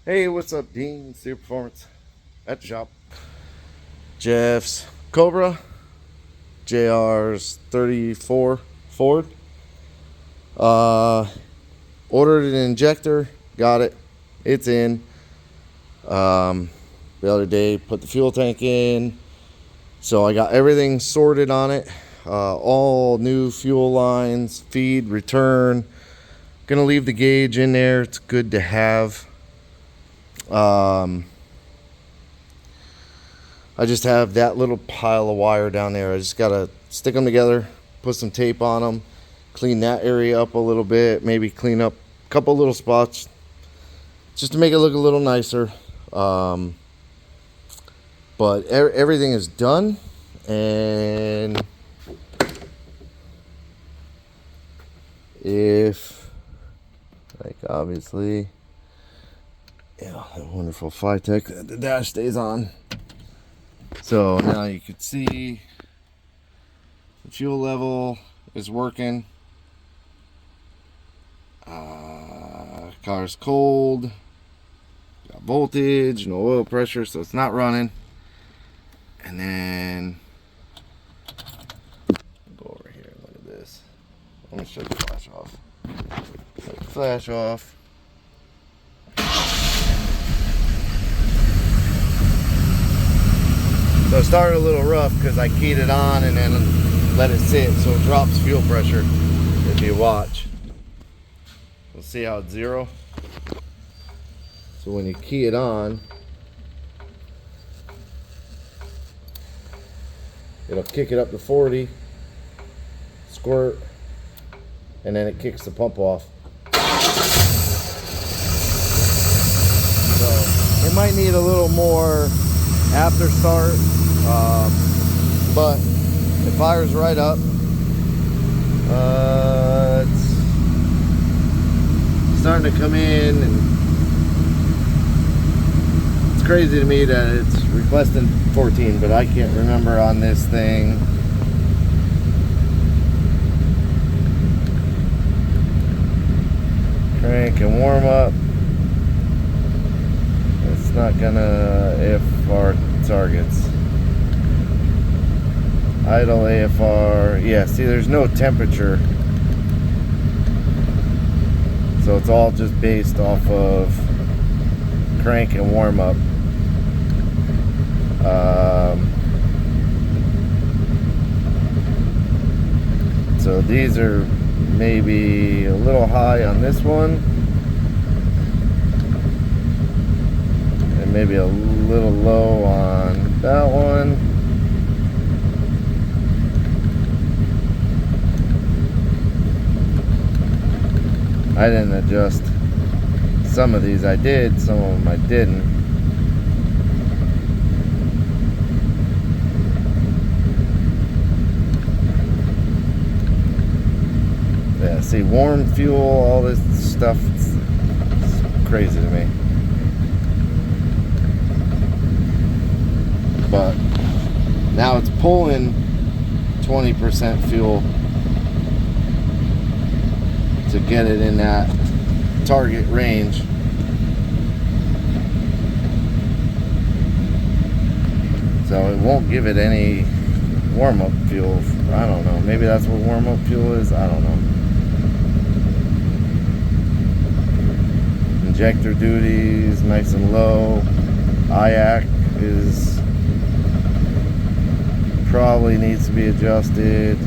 Hey, what's up, Dean? Super Performance at the shop. Jeff's Cobra, JR's 34 Ford. Uh, Ordered an injector, got it. It's in. The other day, put the fuel tank in. So I got everything sorted on it. All new fuel lines, feed, return. Gonna leave the gauge in there. It's good to have. I just have that little pile of wire down there. I just gotta stick them together, put some tape on them, clean that area up a little bit, maybe clean up a couple little spots just to make it look a little nicer. But everything is done, and if, like, obviously, yeah, that wonderful Flytech, the dash stays on. So now you can see the fuel level is working. Car's cold. Got voltage, no oil pressure, so it's not running. And then go over here and look at this. Let me shut the flash off. Shut the flash off. So it started a little rough because I keyed it on and then let it sit, so it drops fuel pressure. If you watch, we'll see how it's zero. So when you key it on, it'll kick it up to 40, squirt, and then it kicks the pump off. So it might need a little more after start, but it fires right up. It's starting to come in, and it's crazy to me that it's requesting 14, but I can't remember on this thing. Crank and warm up. It's not gonna AFR targets. Idle AFR. Yeah, see, there's no temperature. So it's all just based off of crank and warm up. So these are maybe a little high on this one, and maybe a little low on that one. I didn't adjust some of these. I did, some of them I didn't. Yeah, see, warm fuel, all this stuff, it's crazy to me. But now it's pulling 20% fuel to get it in that target range. So it won't give it any warm-up fuel. I don't know. Maybe that's what warm-up fuel is. I don't know. Injector duties nice and low. IAC is probably needs to be adjusted.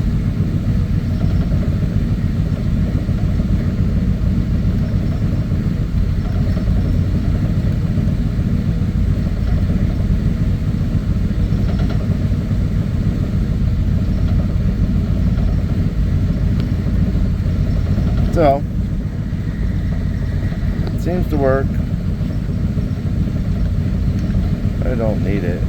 So it seems to work. I don't need it.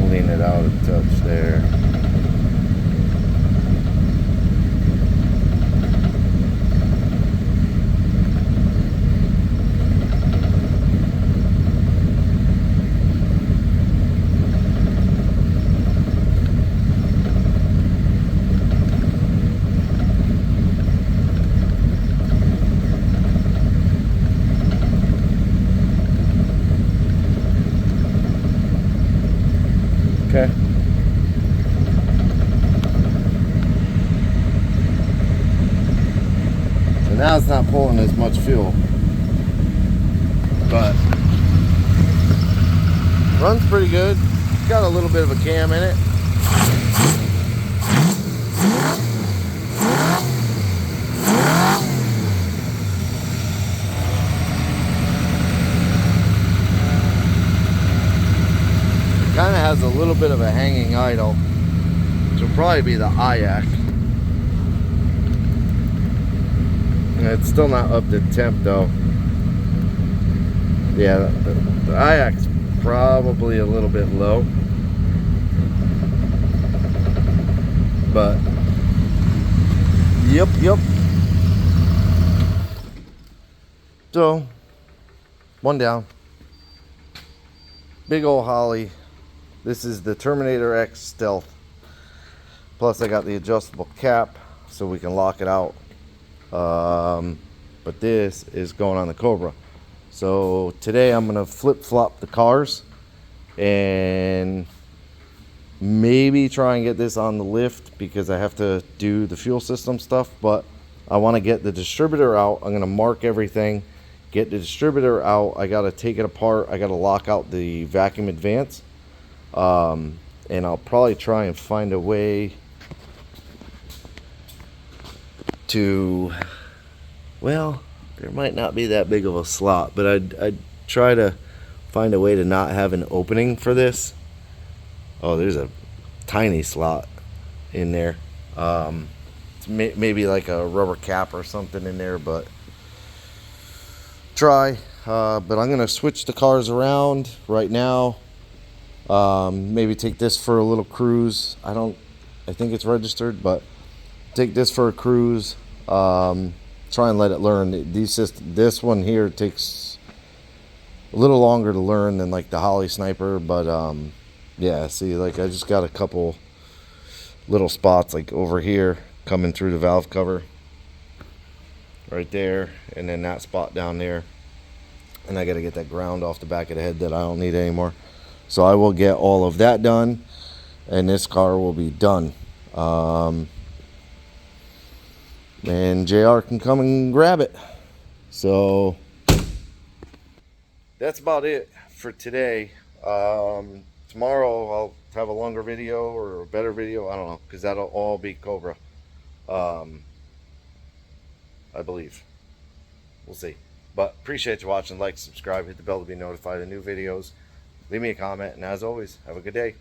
Lean it out a touch there. Okay. So now it's not pulling as much fuel, but runs pretty good. It's got a little bit of a cam in it. Kind of has a little bit of a hanging idle, which will probably be the IAC. It's still not up to temp though. Yeah, the IAC's probably a little bit low, but yep. So, one down. Big old Holley. This is the Terminator X Stealth. Plus I got the adjustable cap so we can lock it out. But this is going on the Cobra. So today I'm gonna flip-flop the cars and maybe try and get this on the lift because I have to do the fuel system stuff, but I want to get the distributor out. I'm gonna mark everything, get the distributor out. I gotta take it apart. I gotta lock out the vacuum advance. And I'll probably try and find a way to, well, there might not be that big of a slot, but I'd try to find a way to not have an opening for this. Oh, there's a tiny slot in there. It's maybe like a rubber cap or something in there, but try. But I'm gonna switch the cars around right now. Maybe take this for a little cruise. I think it's registered, but take this for a cruise. Try and let it learn. This one here takes a little longer to learn than like the Holley Sniper, but yeah, see, like I just got a couple little spots like over here coming through the valve cover right there, and then that spot down there, and I got to get that ground off the back of the head that I don't need anymore. So I will get all of that done, and this car will be done. And JR can come and grab it. So that's about it for today. Tomorrow I'll have a longer video or a better video. I don't know, because that'll all be Cobra. I believe. We'll see. But appreciate you watching. Like, subscribe, hit the bell to be notified of new videos. Leave me a comment, and as always, have a good day.